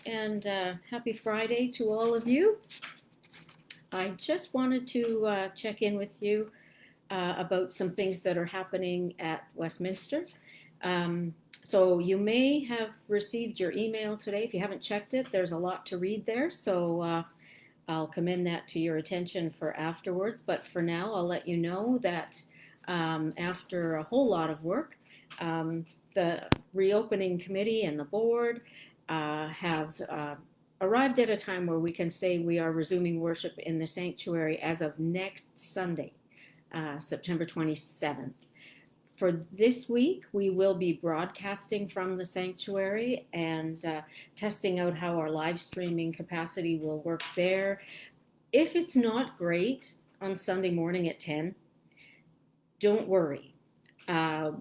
and happy Friday to all of you. I just wanted to check in with you about some things that are happening at Westminster. So you may have received your email today. If you haven't checked it, there's a lot to read there, so I'll commend that to your attention for afterwards. But for now, I'll let you know that after a whole lot of work, the reopening committee and the board have arrived at a time where we can say we are resuming worship in the sanctuary as of next Sunday, September 27th. For this week, we will be broadcasting from the sanctuary and testing out how our live streaming capacity will work there. If it's not great on Sunday morning at 10, don't worry.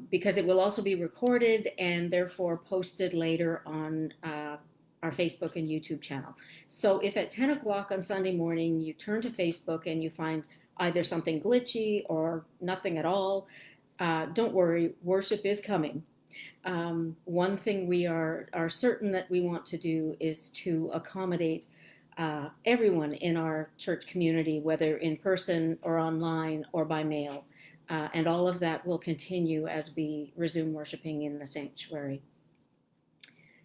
Because it will also be recorded and therefore posted later on our Facebook and YouTube channel. So if at 10 o'clock on Sunday morning you turn to Facebook and you find either something glitchy or nothing at all, don't worry, worship is coming. One thing we are certain that we want to do is to accommodate everyone in our church community, whether in person or online or by mail. And all of that will continue as we resume worshiping in the sanctuary.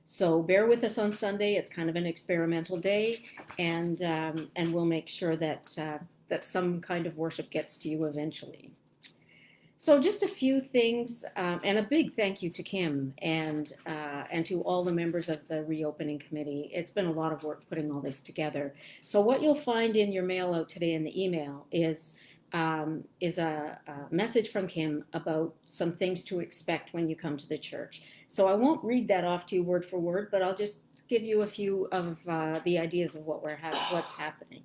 So bear with us on Sunday. It's kind of an experimental day, and we'll make sure that that some kind of worship gets to you eventually. So just a few things, and a big thank you to Kim and to all the members of the reopening committee. It's been a lot of work putting all this together. So what you'll find in your mail out today in the email is a message from Kim about some things to expect when you come to the church. So I won't read that off to you word for word, but I'll just give you a few of the ideas of what's happening.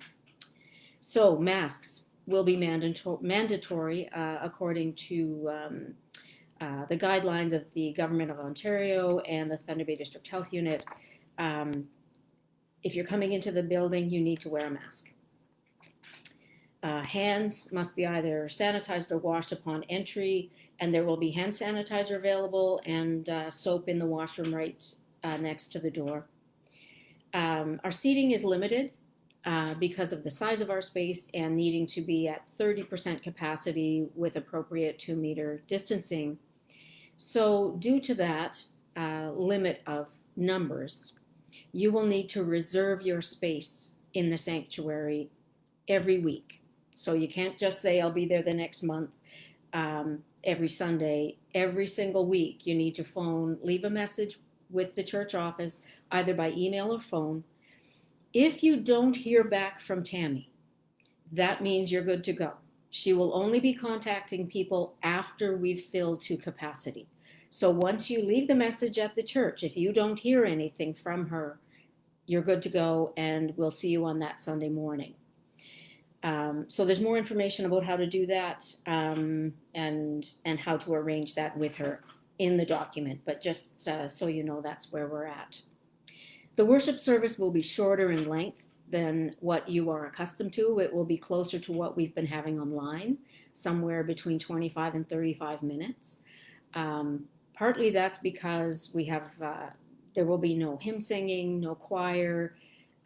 So masks will be mandatory according to the guidelines of the Government of Ontario and the Thunder Bay District Health Unit. If you're coming into the building, you need to wear a mask. Hands must be either sanitized or washed upon entry, and there will be hand sanitizer available and soap in the washroom right next to the door. Our seating is limited because of the size of our space and needing to be at 30% capacity with appropriate 2-meter distancing. So due to that limit of numbers, you will need to reserve your space in the sanctuary every week. So you can't just say, I'll be there the next month, every Sunday. Every single week, you need to phone, leave a message with the church office, either by email or phone. If you don't hear back from Tammy, that means you're good to go. She will only be contacting people after we've filled to capacity. So once you leave the message at the church, if you don't hear anything from her, you're good to go, and we'll see you on that Sunday morning. So there's more information about how to do that and how to arrange that with her in the document, but just so you know, that's where we're at. The worship service will be shorter in length than what you are accustomed to. It will be closer to what we've been having online, somewhere between 25 and 35 minutes. Partly that's because we have, there will be no hymn singing, no choir,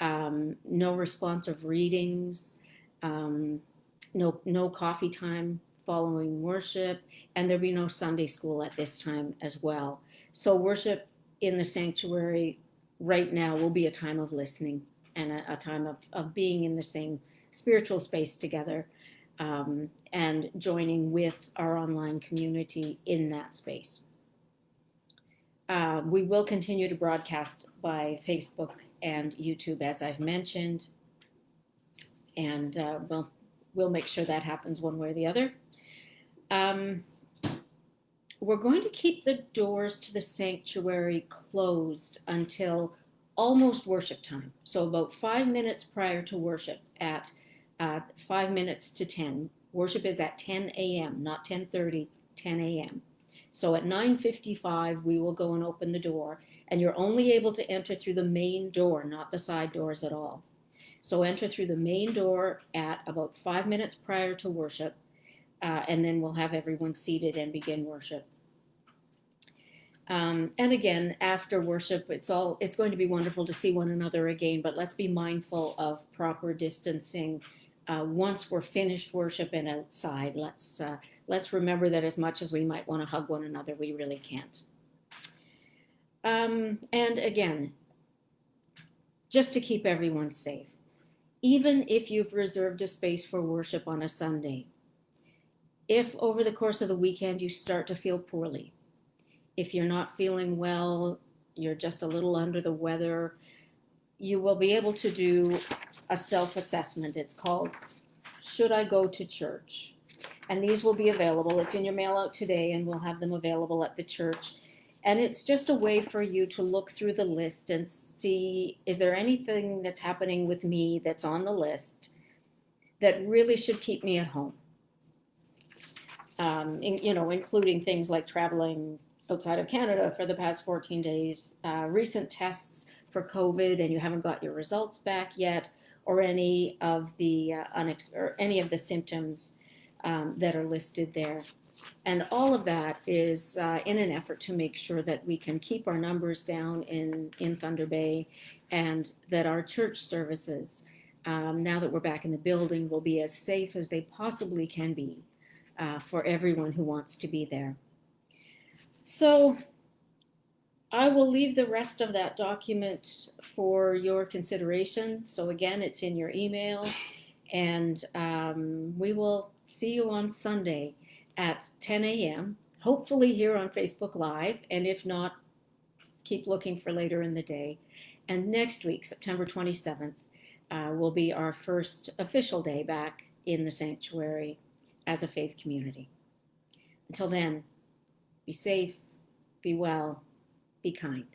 no responsive readings, no coffee time following worship, and there'll be no Sunday school at this time as well. So worship in the sanctuary right now will be a time of listening and a time of being in the same spiritual space together and joining with our online community in that space. We will continue to broadcast by Facebook and YouTube, as I've mentioned, and we'll make sure that happens one way or the other. We're going to keep the doors to the sanctuary closed until almost worship time. So about 5 minutes prior to worship at 5 minutes to 10. Worship is at 10 a.m., not 10:30, 10 a.m. So at 9:55, we will go and open the door, and you're only able to enter through the main door, not the side doors at all. So enter through the main door at about 5 minutes prior to worship, and then we'll have everyone seated and begin worship. And again, after worship, it's going to be wonderful to see one another again, but let's be mindful of proper distancing. Once we're finished worship and outside, let's remember that as much as we might want to hug one another, we really can't. And again, just to keep everyone safe, even if you've reserved a space for worship on a Sunday, if over the course of the weekend you start to feel poorly, if you're not feeling well, you're just a little under the weather, you will be able to do a self-assessment. It's called Should I Go to Church? And these will be available. It's in your mail out today, and we'll have them available at the church. And it's just a way for you to look through the list and see, is there anything that's happening with me that's on the list that really should keep me at home? Including things like traveling outside of Canada for the past 14 days, recent tests for COVID and you haven't got your results back yet, or any of the symptoms that are listed there. And all of that is in an effort to make sure that we can keep our numbers down in Thunder Bay, and that our church services, now that we're back in the building, will be as safe as they possibly can be for everyone who wants to be there. So I will leave the rest of that document for your consideration. So again, it's in your email, and we will see you on Sunday at 10 a.m., hopefully here on Facebook Live, and if not, keep looking for later in the day. And next week, September 27th, will be our first official day back in the sanctuary as a faith community. Until then, be safe, be well, be kind.